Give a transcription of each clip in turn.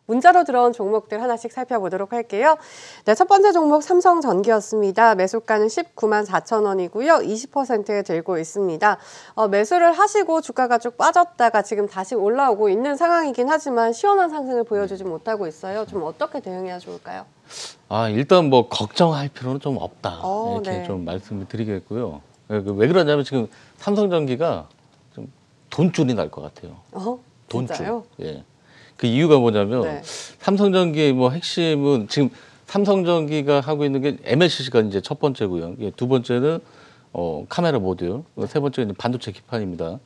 문자로 들어온 종목들 하나씩 살펴보도록 할게요. 네, 첫 번째 종목 삼성전기였습니다. 매수가는 19만 4천 원이고요. 20%에 들고 있습니다. 매수를 하시고 주가가 쭉 빠졌다가 지금 다시 올라오고 있는 상황이긴 하지만 시원한 상승을 보여주지 못하고 있어요. 좀 어떻게 대응해야 좋을까요? 일단 뭐 걱정할 필요는 좀 없다. 이렇게 네. 좀 말씀을 드리겠고요. 왜 그러냐면 지금 삼성전기가 좀 돈줄이 날 것 같아요. 돈줄. 진짜요? 예. 그 이유가 뭐냐면 네. 삼성전기의 뭐 핵심은 지금 삼성전기가 하고 있는 게 MLCC가 이제 첫 번째고요. 두 번째는 카메라 모듈, 세 번째는 반도체 기판입니다.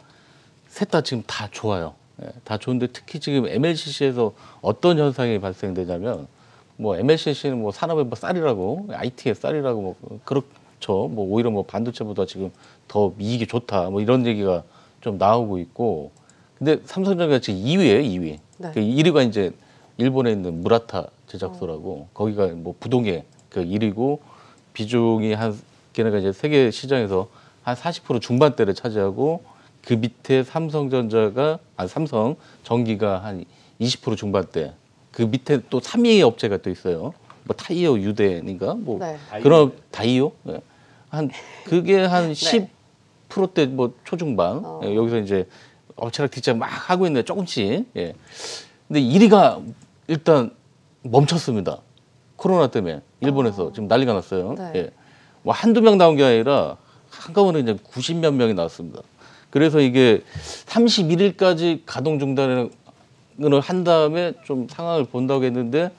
셋 다 지금 다 좋아요. 예, 다 좋은데 특히 지금 MLCC에서 어떤 현상이 발생되냐면 뭐 MLCC는 뭐 산업의 뭐 쌀이라고 IT의 쌀이라고 뭐 그렇죠. 뭐 오히려 뭐 반도체보다 지금 더 이익이 좋다. 뭐 이런 얘기가 좀 나오고 있고. 근데 삼성전기가 지금 2위예요, 2위. 네. 그 1위가 이제 일본에 있는 무라타 제작소라고 거기가 뭐 부동의 그 1위고 비중이 한 걔네가 이제 세계 시장에서 한 40% 중반대를 차지하고 그 밑에 삼성전기가 한 20% 중반대. 그 밑에 또 3위 업체가 또 있어요. 뭐 타이어 유대인가 뭐 네. 그런 다이오 그게 한 네. 10%대 뭐 초중반. 여기서 이제 업체랑 뒷장 막 하고 있는데 조금씩. 예. 근데 1위가 일단 멈췄습니다. 코로나 때문에 일본에서 지금 난리가 났어요. 네. 예. 뭐 한두 명 나온 게 아니라 한꺼번에 이제 90몇 명이 나왔습니다. 그래서 이게 31일까지 가동 중단을 한 다음에 좀 상황을 본다고 했는데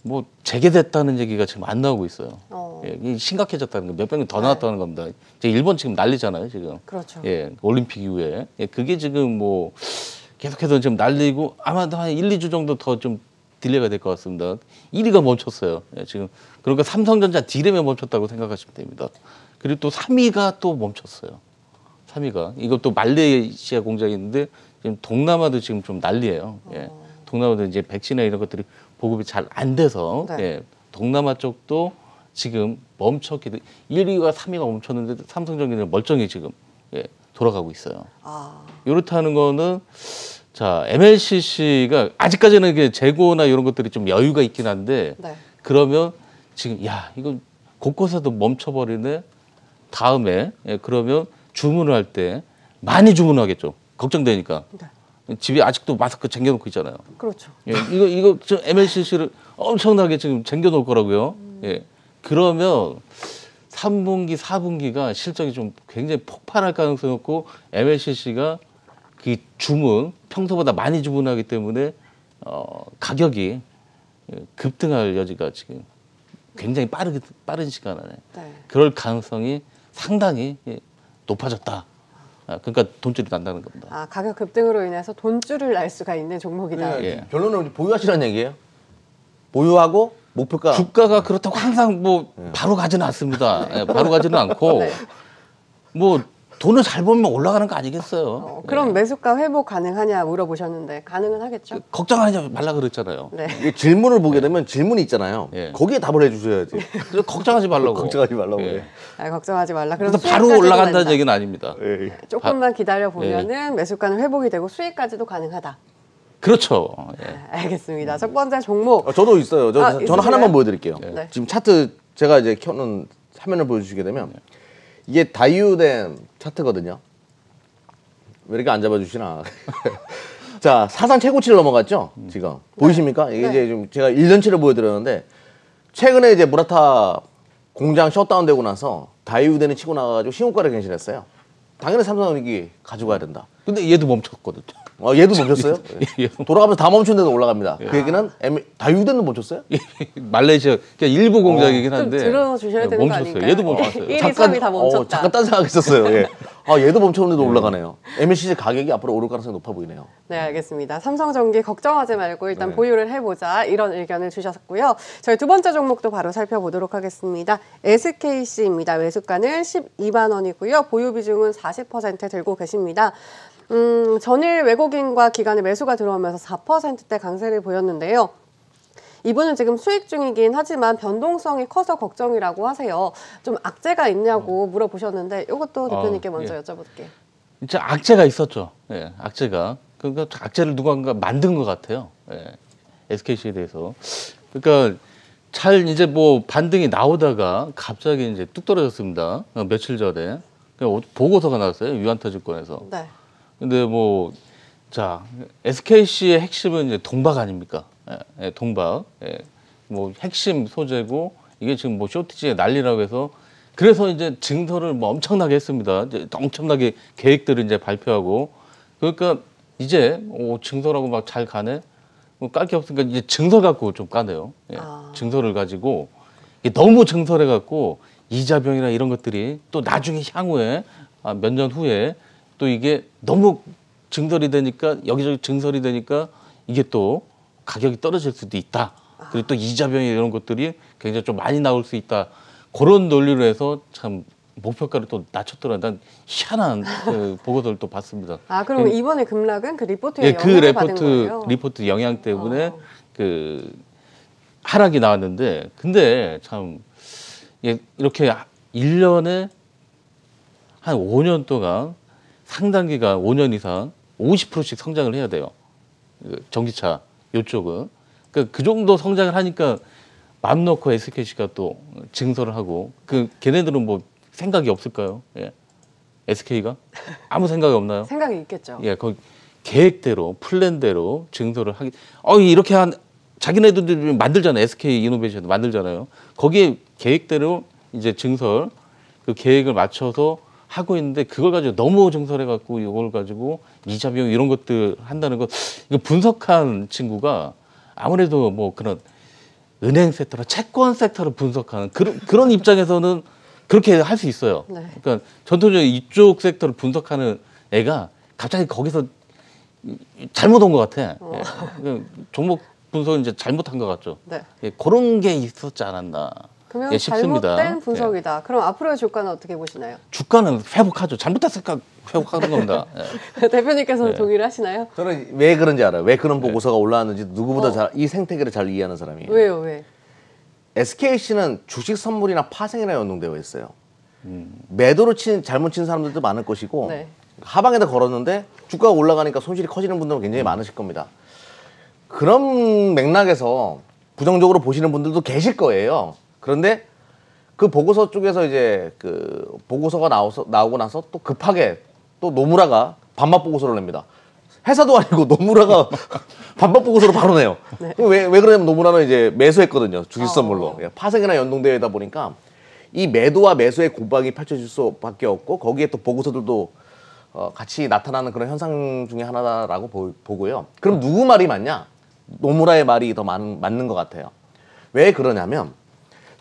뭐 재개됐다는 얘기가 지금 안 나오고 있어요. 예, 이게 심각해졌다는 거, 몇 병이 더 나왔다는 겁니다. 이제 일본 지금 난리잖아요, 지금. 그렇죠. 예, 올림픽 이후에. 예, 그게 지금 뭐 계속해서 지금 난리고 아마도 한 1, 2주 정도 더 좀 딜레이가 될 것 같습니다. 1위가 멈췄어요. 예, 지금. 그러니까 삼성전자 D램에 멈췄다고 생각하시면 됩니다. 그리고 또 3위가 또 멈췄어요. 3위가. 이것도 말레이시아 공장이 있는데 지금 동남아도 지금 좀 난리예요. 예. 동남아도 이제 백신이나 이런 것들이 보급이 잘 안 돼서 네. 예. 동남아 쪽도 지금 멈췄기 때문에 1위가 3위가 멈췄는데 삼성전기는 멀쩡히 지금 예. 돌아가고 있어요. 이렇다는 거는 자 MLCC가 아직까지는 이게 재고나 이런 것들이 좀 여유가 있긴 한데 네. 그러면 지금 야 이거 곳곳에도 멈춰버리네. 다음에 예, 그러면 주문을 할 때 많이 주문하겠죠. 걱정되니까. 네. 집에 아직도 마스크 쟁여놓고 있잖아요. 그렇죠. 예, 이거 저 MLCC를 엄청나게 지금 쟁여놓을 거라고요. 예, 그러면 3분기, 4분기가 실적이 좀 굉장히 폭발할 가능성이 높고 MLCC가 그 주문 평소보다 많이 주문하기 때문에 가격이 급등할 여지가 지금 굉장히 빠른 시간 안에 네. 그럴 가능성이 상당히 높아졌다. 그러니까 돈줄이 난다는 겁니다. 가격 급등으로 인해서 돈줄을 날 수가 있는 종목이다. 예. 결론은 보유하시라는 얘기예요? 보유하고 목표가 주가가 그렇다고 항상 뭐 바로 가지는 않습니다. 예, 바로 가지는 않고 네. 뭐 돈을 잘 벌면 올라가는 거 아니겠어요. 그럼 매수가 회복 가능하냐 물어보셨는데 가능은 하겠죠? 걱정하지 말라 그랬잖아요. 네. 이게 질문을 보게 되면 질문이 있잖아요. 예. 거기에 답을 해주셔야지. 그래서 걱정하지 말라고. 걱정하지 말라고. 예. 걱정하지 말라. 그럼 그래서 바로 수익까지도 올라간다는 된다. 얘기는 아닙니다. 예. 조금만 기다려 보면은 매수가는 회복이 되고 수익까지도 가능하다. 그렇죠. 예. 알겠습니다. 첫 번째 종목. 저도 있어요. 저는 있으세요? 하나만 보여드릴게요. 네. 지금 차트 제가 이제 켜놓은 화면을 보여주시게 되면 이게 다이유된 차트거든요. 왜 이렇게 안 잡아주시나. 자, 사상 최고치를 넘어갔죠? 지금. 보이십니까? 이게 네. 이제 좀 제가 1년치를 보여드렸는데 최근에 이제 무라타 공장 셧다운되고 나서 다이유된이 치고 나가가지고 신고가를 갱신했어요. 당연히 삼성전기 가져가야 된다. 근데 얘도 멈췄거든요. 얘도 멈췄어요? 예. 돌아가면서 다 멈춘데도 올라갑니다. 그 얘기는 다이유된도 멈췄어요? 말레이시아 그냥 일부 공장이긴 좀 한데 들어주셔야 되는 거 멈췄어요. 아닌가요? 얘도 멈췄어요. 1, 2, 3이 다 멈췄다. 잠깐 딴 생각했었어요. 예. 얘도 멈췄는데도 올라가네요. MLCC 가격이 앞으로 오를 가능성이 높아 보이네요. 네, 알겠습니다. 삼성전기 걱정하지 말고 일단 보유를 해보자 이런 의견을 주셨고요. 저희 두 번째 종목도 바로 살펴보도록 하겠습니다. SKC입니다. 매수가는 12만 원이고요. 보유 비중은 40% 들고 계십니다. 전일 외국인과 기관의 매수가 들어오면서 4%대 강세를 보였는데요. 이분은 지금 수익 중이긴 하지만 변동성이 커서 걱정이라고 하세요. 좀 악재가 있냐고 물어보셨는데 이것도 대표님께 먼저 여쭤볼게요. 진짜 악재가 있었죠. 예, 악재가. 그러니까 악재를 누군가 만든 것 같아요. 예. SKC에 대해서. 그러니까 잘 이제 뭐 반등이 나오다가 갑자기 이제 뚝 떨어졌습니다. 며칠 전에 보고서가 나왔어요. 유한타증권에서. 네. 근데 뭐 자 SKC의 핵심은 이제 동박 아닙니까? 예, 동박. 예, 뭐 핵심 소재고 이게 지금 뭐 쇼티지에 난리라고 해서 그래서 이제 증설을 뭐 엄청나게 했습니다. 이제 엄청나게 계획들을 이제 발표하고 그러니까 이제 증설하고 막 잘 가네. 뭐 깔 게 없으니까 이제 증설 갖고 좀 까네요. 예, 증설을 가지고 이게 너무 증설해 갖고 이자병이나 이런 것들이 또 나중에 향후에 몇 년 후에 또 이게 너무 증설이 되니까 여기저기 증설이 되니까 이게 또 가격이 떨어질 수도 있다. 그리고 또 이자병이 이런 것들이 굉장히 좀 많이 나올 수 있다. 그런 논리로 해서 참 목표가를 또 낮췄더라. 난 희한한 그 보고서를 또 봤습니다. 아, 그럼 이번에 급락은 그 리포트에 예, 그 영향을 받은 거예요? 리포트 영향 때문에 그 하락이 나왔는데 근데 참 예, 이렇게 1년에 한 5년 동안 상당 기간 5년 이상 50%씩 성장을 해야 돼요. 전기차 이쪽은. 그러니까 그 정도 성장을 하니까 맘 놓고 SKC가 또 증설을 하고 그 걔네들은 뭐 생각이 없을까요? 예. SK가 아무 생각이 없나요? 생각이 있겠죠. 예, 그 계획대로 플랜대로 증설을 하기. 이렇게 한 자기네들이 만들잖아요. SK 이노베이션 만들잖아요. 거기에 계획대로 이제 증설 그 계획을 맞춰서 하고 있는데 그걸 가지고 너무 증설해 갖고 이걸 가지고 이자 비용 이런 것들 한다는 거 이거 분석한 친구가 아무래도 뭐 그런 은행 섹터나 채권 섹터를 분석하는 그런 입장에서는 그렇게 할 수 있어요. 네. 그러니까 전통적으로 이쪽 섹터를 분석하는 애가 갑자기 거기서 잘못 온 것 같아. 예. 종목 분석은 이제 잘못한 것 같죠. 네. 예, 그런 게 있었지 않았나. 그러면 예, 싶습니다. 잘못된 분석이다. 그럼 앞으로의 주가는 어떻게 보시나요? 주가는 회복하죠. 잘못했으니까 회복하는 겁니다. 예. 대표님께서는 동의를 하시나요? 저는 왜 그런지 알아요. 왜 그런 보고서가 올라왔는지 누구보다 잘 이 생태계를 잘 이해하는 사람이에요. 왜요? 왜? SKC는 주식 선물이나 파생이나 연동되어 있어요. 매도로 잘못 친 사람들도 많을 것이고 네. 하방에다 걸었는데 주가가 올라가니까 손실이 커지는 분들은 굉장히 많으실 겁니다. 그런 맥락에서 부정적으로 보시는 분들도 계실 거예요. 그런데 그 보고서 쪽에서 이제 그 보고서가 나오고 나서 또 급하게 또 노무라가 반박 보고서를 냅니다. 회사도 아니고 노무라가 반박 보고서를 바로 내요. 네. 왜 그러냐면 노무라는 이제 매수했거든요. 주식 선물로. 파생이나 연동되다 보니까 이 매도와 매수의 공방이 펼쳐질 수밖에 없고 거기에 또 보고서들도 같이 나타나는 그런 현상 중에 하나라고 보고요. 그럼 누구 말이 맞냐? 노무라의 말이 더 맞는 것 같아요. 왜 그러냐면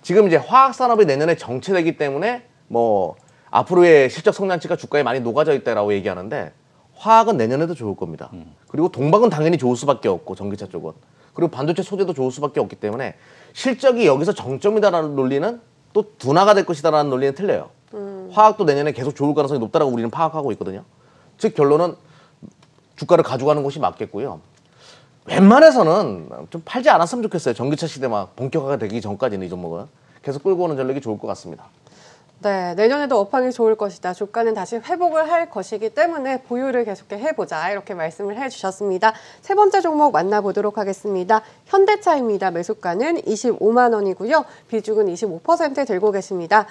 지금 이제 화학산업이 내년에 정체되기 때문에 뭐 앞으로의 실적 성장치가 주가에 많이 녹아져 있다라고 얘기하는데 화학은 내년에도 좋을 겁니다. 그리고 동박은 당연히 좋을 수밖에 없고 전기차 쪽은. 그리고 반도체 소재도 좋을 수밖에 없기 때문에 실적이 여기서 정점이다라는 논리는 또 둔화가 될 것이다라는 논리는 틀려요. 화학도 내년에 계속 좋을 가능성이 높다라고 우리는 파악하고 있거든요. 즉 결론은 주가를 가져가는 것이 맞겠고요. 웬만해서는 좀 팔지 않았으면 좋겠어요. 전기차 시대 막 본격화가 되기 전까지는 이 종목은 계속 끌고 오는 전략이 좋을 것 같습니다. 네, 내년에도 업황이 좋을 것이다. 주가는 다시 회복을 할 것이기 때문에 보유를 계속해 해보자. 이렇게 말씀을 해주셨습니다. 세 번째 종목 만나보도록 하겠습니다. 현대차입니다. 매수가는 25만 원이고요. 비중은 25% 들고 계십니다.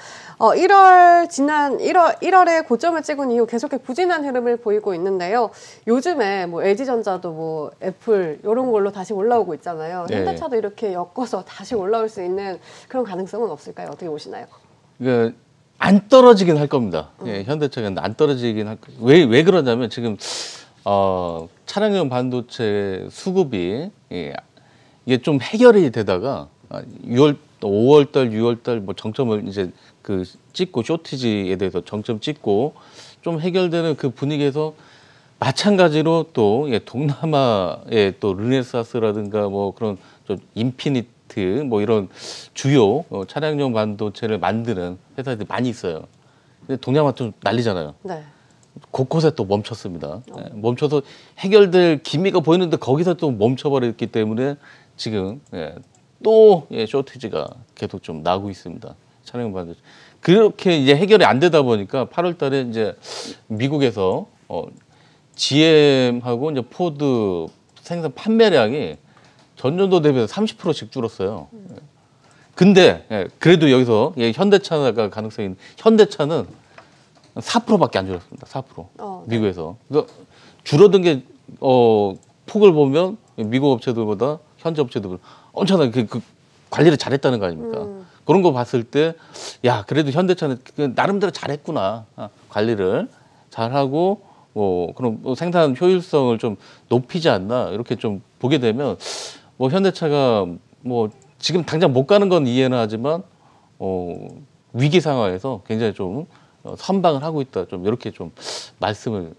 지난 1월에 고점을 찍은 이후 계속해 부진한 흐름을 보이고 있는데요. 요즘에 뭐 LG전자도 뭐 애플 이런 걸로 다시 올라오고 있잖아요. 네. 현대차도 이렇게 엮어서 다시 올라올 수 있는 그런 가능성은 없을까요? 어떻게 보시나요? 안 떨어지긴 할 겁니다. 예, 현대차가 안 떨어지긴 할 거예요. 왜 그러냐면 지금 차량용 반도체 수급이 이게 좀 해결이 되다가 5월달, 6월달 뭐 정점을 이제 그 찍고 쇼티지에 대해서 정점 찍고 좀 해결되는 그 분위기에서 마찬가지로 또 동남아의 또 르네사스라든가 뭐 그런 좀 인피니트 뭐 이런 주요 차량용 반도체를 만드는 회사들이 많이 있어요. 근데 동남아 좀 난리잖아요. 네. 곳곳에 또 멈췄습니다. 멈춰서 해결될 기미가 보이는데 거기서 또 멈춰버렸기 때문에 지금 또 쇼티지가 계속 좀 나고 있습니다. 차량용 반도체. 그렇게 이제 해결이 안 되다 보니까 8월달에 이제 미국에서 GM하고 이제 포드 생산 판매량이 전년도 대비해서 30%씩 줄었어요. 근데 그래도 여기서 현대차가 가능성이 있는 현대차는 4%밖에 안 줄었습니다. 4%. 미국에서. 그러니까 줄어든 게 폭을 보면 미국 업체들보다 현재 업체들보다 엄청나게 그 관리를 잘했다는 거 아닙니까? 그런 거 봤을 때 야 그래도 현대차는 나름대로 잘했구나. 관리를 잘하고 그럼 생산 효율성을 좀 높이지 않나 이렇게 좀 보게 되면 현대차가 지금 당장 못 가는 건 이해는 하지만 위기 상황에서 굉장히 좀 선방을 하고 있다. 좀 이렇게 좀 말씀을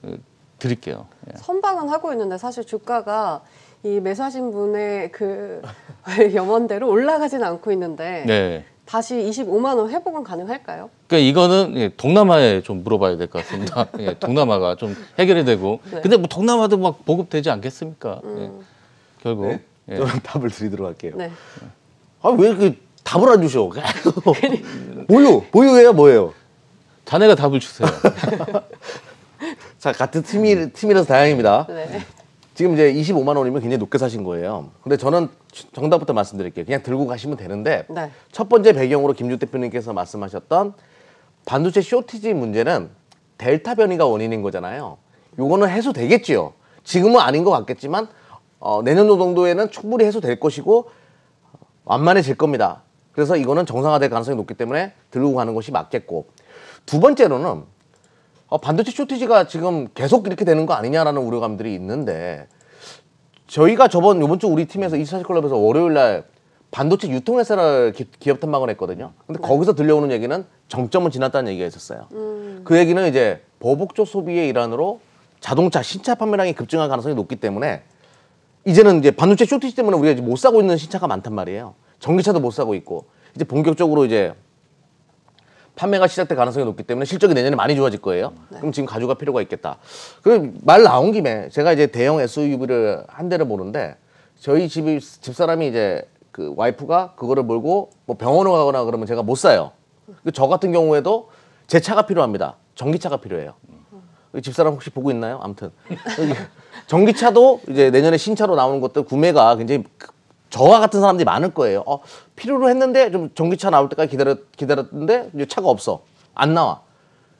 드릴게요. 선방은 하고 있는데 사실 주가가 이 매수하신 분의 그 염원대로 올라가지는 않고 있는데 네. 다시 25만 원 회복은 가능할까요? 그러니까 이거는 동남아에 좀 물어봐야 될 것 같습니다. 동남아가 좀 해결이 되고. 네. 근데 동남아도 막 보급되지 않겠습니까? 결국. 네? 저는 답을 드리도록 할게요. 네. 왜 이렇게 답을 안 주셔? 보유예요, 뭐예요? 자네가 답을 주세요. 자, 같은 팀이라서 다행입니다. 네. 지금 이제 25만 원이면 굉장히 높게 사신 거예요. 근데 저는 정답부터 말씀드릴게요. 그냥 들고 가시면 되는데 네. 첫 번째 배경으로 김주 대표님께서 말씀하셨던 반도체 쇼티지 문제는 델타 변이가 원인인 거잖아요. 요거는 해소되겠지요. 지금은 아닌 것 같겠지만 내년도 정도에는 충분히 해소될 것이고 완만해질 겁니다. 그래서 이거는 정상화될 가능성이 높기 때문에 들고 가는 것이 맞겠고, 두 번째로는 반도체 쇼티지가 지금 계속 이렇게 되는 거 아니냐라는 우려감들이 있는데, 저희가 요번 주 우리 팀에서 24시클럽에서 월요일날 반도체 유통회사를 기업 탐방을 했거든요. 근데 거기서 들려오는 얘기는 정점은 지났다는 얘기가 있었어요. 그 얘기는 이제 보복적 소비의 일환으로 자동차 신차 판매량이 급증할 가능성이 높기 때문에 이제는 이제 반도체 쇼티지 때문에 우리가 이제 못 사고 있는 신차가 많단 말이에요. 전기차도 못 사고 있고, 이제 본격적으로 이제 판매가 시작될 가능성이 높기 때문에 실적이 내년에 많이 좋아질 거예요. 네. 그럼 지금 가져갈 필요가 있겠다. 그럼 말 나온 김에 제가 이제 대형 SUV를 한 대를 보는데, 저희 집사람이 이제 그 와이프가 그거를 몰고 뭐 병원을 가거나 그러면 제가 못 사요. 저 같은 경우에도 제 차가 필요합니다. 전기차가 필요해요. 집사람 혹시 보고 있나요? 아무튼 전기차도 이제 내년에 신차로 나오는 것들 구매가 굉장히 저와 같은 사람들이 많을 거예요. 필요로 했는데 좀 전기차 나올 때까지 기다렸는데 이제 차가 없어. 안 나와.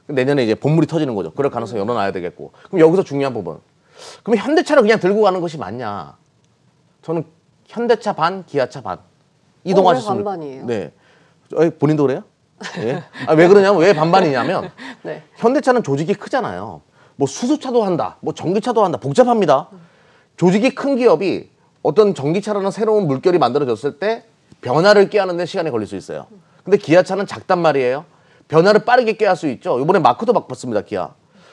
내년에 이제 본물이 터지는 거죠. 그럴 가능성이 열어놔야 되겠고. 그럼 여기서 중요한 부분. 그럼 현대차를 그냥 들고 가는 것이 맞냐? 저는 현대차 반, 기아차 반. 이동하셨으면. 왜 반반이에요? 네. 본인도 그래요? 네. 왜 그러냐면, 왜 반반이냐면 네. 현대차는 조직이 크잖아요. 뭐 수소차도 한다, 뭐 전기차도 한다. 복잡합니다. 조직이 큰 기업이 어떤 전기차라는 새로운 물결이 만들어졌을 때 변화를 꾀하는 데 시간이 걸릴 수 있어요. 근데 기아차는 작단 말이에요. 변화를 빠르게 꾀할 수 있죠. 이번에 마크도 바꿨습니다, 기아.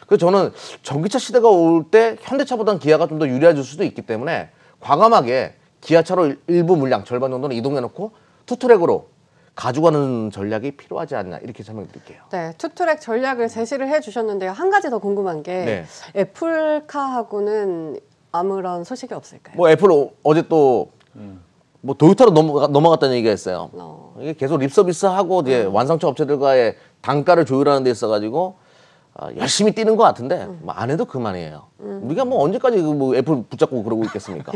그래서 저는 전기차 시대가 올 때 현대차보다는 기아가 좀 더 유리해질 수도 있기 때문에 과감하게 기아차로 일부 물량 절반 정도는 이동해놓고 투트랙으로 가져가는 전략이 필요하지 않나, 이렇게 설명드릴게요. 네, 투트랙 전략을 제시를 해주셨는데요. 한 가지 더 궁금한 게 네. 애플카하고는 아무런 소식이 없을까요? 뭐 애플 어제 또 뭐 도요타로 넘어갔다는 얘기가 있어요. 이게 계속 립서비스하고 이제 완성차 업체들과의 단가를 조율하는 데 있어가지고 열심히 뛰는 것 같은데 뭐 안 해도 그만이에요. 우리가 뭐 언제까지 뭐 애플 붙잡고 그러고 있겠습니까?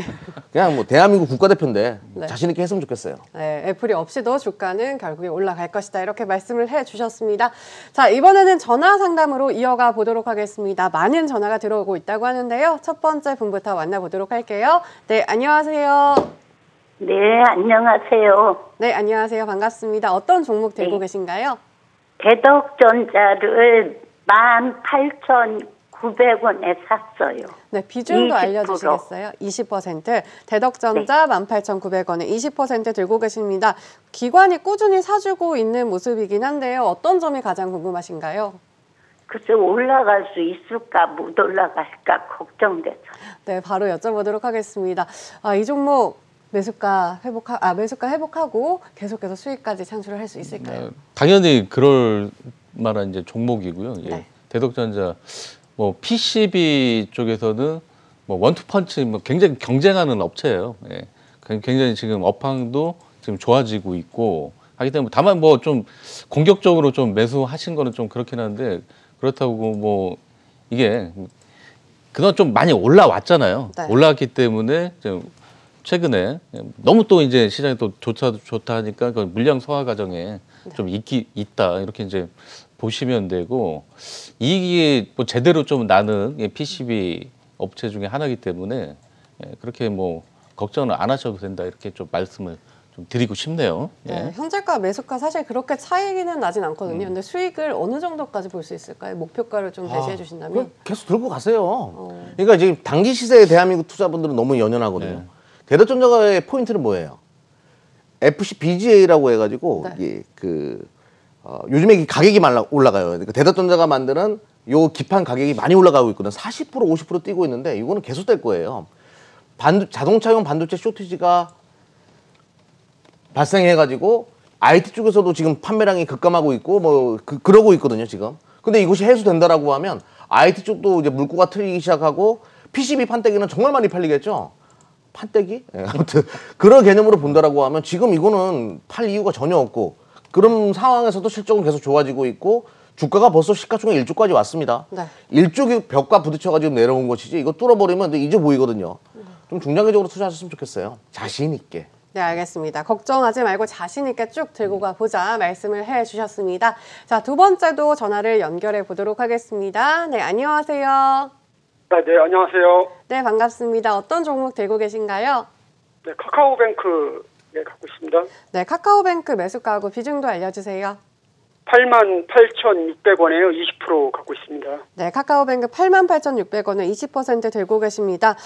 그냥 뭐 대한민국 국가대표인데 네. 자신 있게 했으면 좋겠어요. 네, 애플이 없이도 주가는 결국에 올라갈 것이다, 이렇게 말씀을 해주셨습니다. 자, 이번에는 전화 상담으로 이어가 보도록 하겠습니다. 많은 전화가 들어오고 있다고 하는데요. 첫 번째 분부터 만나보도록 할게요. 네, 안녕하세요. 네, 안녕하세요. 네, 안녕하세요. 반갑습니다. 어떤 종목 들고 네. 계신가요? 대덕전자를 18,900원에 샀어요. 네, 비중도 20%. 알려주시겠어요? 20%. 대덕전자 18,900원에 20% 들고 계십니다. 기관이 꾸준히 사주고 있는 모습이긴 한데요. 어떤 점이 가장 궁금하신가요? 글쎄 올라갈 수 있을까 못 올라갈까 걱정돼서. 네, 바로 여쭤보도록 하겠습니다. 이 종목 매수가 회복하고 계속해서 수익까지 창출을 할 수 있을까요? 당연히 그럴 만한 이제 종목이고요. 네. 대덕전자 뭐 PCB 쪽에서는 뭐 원투펀치 뭐 굉장히 경쟁하는 업체예요. 굉장히 지금 업황도 지금 좋아지고 있고 하기 때문에, 다만 뭐 좀 공격적으로 좀 매수하신 거는 좀 그렇긴 한데, 그렇다고 뭐 이게 그동안 좀 많이 올라왔잖아요. 네. 올라왔기 때문에 좀 최근에 너무 또 이제 시장이 또 좋다 하니까 그 물량 소화 과정에 좀 있다 이렇게 이제 보시면 되고 이익이 뭐 제대로 좀 나는 PCB 업체 중에 하나이기 때문에 그렇게 뭐 걱정을 안 하셔도 된다 이렇게 좀 말씀을 좀 드리고 싶네요. 네, 현재가 매수가 사실 그렇게 차이는 나진 않거든요. 근데 수익을 어느 정도까지 볼 수 있을까요? 목표가를 좀 제시해 주신다면. 계속 들고 가세요. 그러니까 지금 단기 시세에 대한민국 투자분들은 너무 연연하거든요. 네. 대다전자의 포인트는 뭐예요? FCBGA라고 해가지고 네. 이게 요즘에 가격이 많이 올라가요. 그러니까 대다전자가 만드는 요 기판 가격이 많이 올라가고 있거든. 40% 50% 뛰고 있는데 이거는 계속될 거예요. 자동차용 반도체 쇼티지가 발생해가지고 IT 쪽에서도 지금 판매량이 급감하고 있고 뭐 그러고 있거든요 지금. 근데 이것이 해소된다라고 하면 IT 쪽도 이제 물꼬가 트이기 시작하고 PCB 판때기는 정말 많이 팔리겠죠. 판때기? 네, 아무튼 그런 개념으로 본다라고 하면 지금 이거는 팔 이유가 전혀 없고 그런 상황에서도 실적은 계속 좋아지고 있고 주가가 벌써 시가총액 1조까지 왔습니다. 네. 1조 벽과 부딪혀가지고 내려온 것이지 이거 뚫어버리면 이제 보이거든요. 좀 중장기적으로 투자하셨으면 좋겠어요. 자신 있게. 네, 알겠습니다. 걱정하지 말고 자신 있게 쭉 들고 가보자 말씀을 해주셨습니다. 자, 두 번째도 전화를 연결해 보도록 하겠습니다. 네, 안녕하세요. 네, 안녕하세요. 네, 반갑습니다. 어떤 종목 들고 계신가요? 네, 카카오뱅크 갖고 있습니다. 네, 카카오뱅크 매수가하고 비중도 알려주세요. 88,600원에요. 20% 갖고 있습니다. 네, 카카오뱅크 88,600원을 20% 들고 계십니다.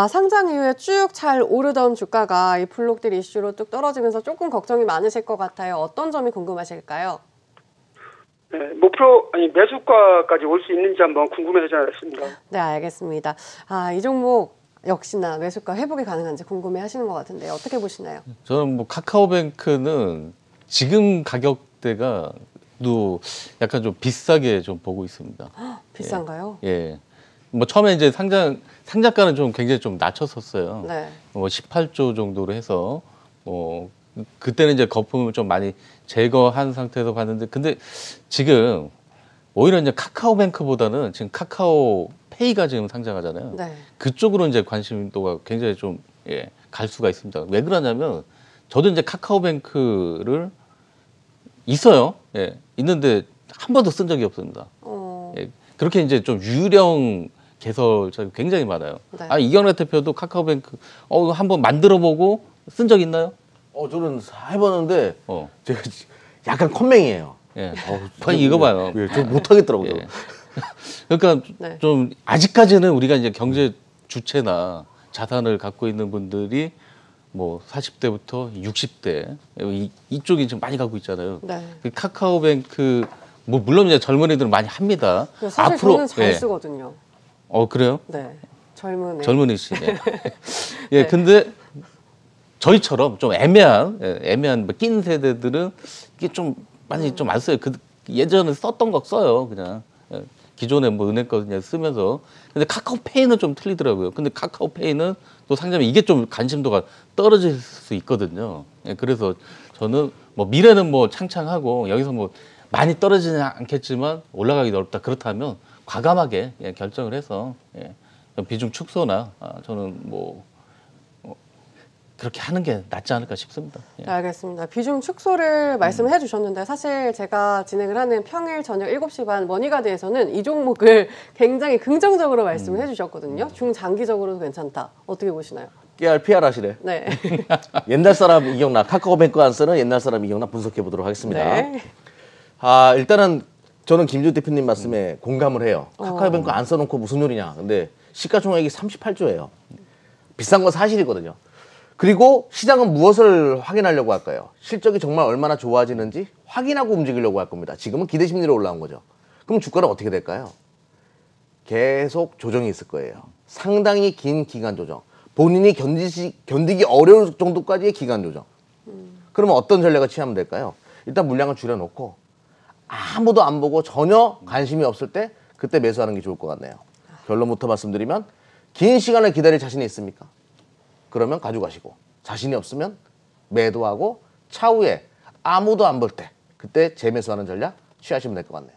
상장 이후에 쭉 잘 오르던 주가가 이 블록들 이슈로 뚝 떨어지면서 조금 걱정이 많으실 것 같아요. 어떤 점이 궁금하실까요? 네, 매수가까지 올 수 있는지 한번 궁금해서 전화했습니다. 네, 알겠습니다. 이 종목 역시나 매수가 회복이 가능한지 궁금해 하시는 것 같은데요. 어떻게 보시나요? 저는 뭐 카카오뱅크는 지금 가격대가 도 약간 좀 비싸게 좀 보고 있습니다. 비싼가요? 예. 뭐 처음에 이제 상장가는 좀 굉장히 좀 낮췄었어요. 네. 뭐 18조 정도로 해서 뭐 그때는 이제 거품을 좀 많이 제거한 상태에서 봤는데 근데 지금 오히려 이제 카카오뱅크보다는 지금 카카오페이가 지금 상장하잖아요. 네. 그쪽으로 이제 관심도가 굉장히 좀 갈 수가 있습니다. 왜 그러냐면 저도 이제 카카오뱅크를 있어요. 예. 있는데 한 번도 쓴 적이 없습니다. 예. 그렇게 이제 좀 유령 개설자가 굉장히 많아요. 네. 이경래 대표도 카카오뱅크 한번 만들어 보고 쓴 적 있나요? 저는 해봤는데 어. 제가 약간 컴맹이에요. 예. 아니 이거 봐요. 예, 저 못하겠더라고요. 예. 그러니까 네. 좀 아직까지는 우리가 이제 경제 주체나 자산을 갖고 있는 분들이 뭐 40대부터 60대 이쪽이 지금 많이 가고 있잖아요. 네. 그 카카오뱅크 뭐 물론 이제 젊은이들은 많이 합니다. 사실 저는 잘 쓰거든요. 그래요? 네. 젊은 젊은이시네. 예, 근데 저희처럼 좀 애매한 뭐 낀 세대들은 이게 좀 많이 좀 안 써요. 예전에 썼던 거 써요, 그냥. 기존에 뭐 은행 거 그냥 쓰면서. 근데 카카오페이는 좀 틀리더라고요. 근데 카카오페이는 또 상점에 이게 좀 관심도가 떨어질 수 있거든요. 그래서 저는 뭐 미래는 뭐 창창하고 여기서 뭐 많이 떨어지진 않겠지만 올라가기 어렵다. 그렇다면 과감하게 결정을 해서 비중 축소나 저는 뭐 그렇게 하는 게 낫지 않을까 싶습니다. 네, 알겠습니다. 비중 축소를 말씀해 주셨는데 사실 제가 진행을 하는 평일 저녁 7시 반 머니가드에서는 이 종목을 굉장히 긍정적으로 말씀을 해 주셨거든요. 중장기적으로도 괜찮다. 어떻게 보시나요? 깨알 PR 하시래. 네. 옛날 사람 이경락, 카카오뱅크 안 쓰는 옛날 사람 이경락 분석해 보도록 하겠습니다. 네. 일단은 저는 김주 대표님 말씀에 공감을 해요. 카카오뱅크 안 써놓고 무슨 소리냐. 근데 시가총액이 38조예요. 비싼 건 사실이거든요. 그리고 시장은 무엇을 확인하려고 할까요? 실적이 정말 얼마나 좋아지는지 확인하고 움직이려고 할 겁니다. 지금은 기대 심리로 올라온 거죠. 그럼 주가는 어떻게 될까요? 계속 조정이 있을 거예요. 상당히 긴 기간 조정. 본인이 견디기 어려울 정도까지의 기간 조정. 그러면 어떤 전략을 취하면 될까요? 일단 물량을 줄여놓고 아무도 안 보고 전혀 관심이 없을 때 그때 매수하는 게 좋을 것 같네요. 결론부터 말씀드리면 긴 시간을 기다릴 자신이 있습니까? 그러면 가져가시고 자신이 없으면 매도하고 차후에 아무도 안 볼 때 그때 재매수하는 전략 취하시면 될 것 같네요.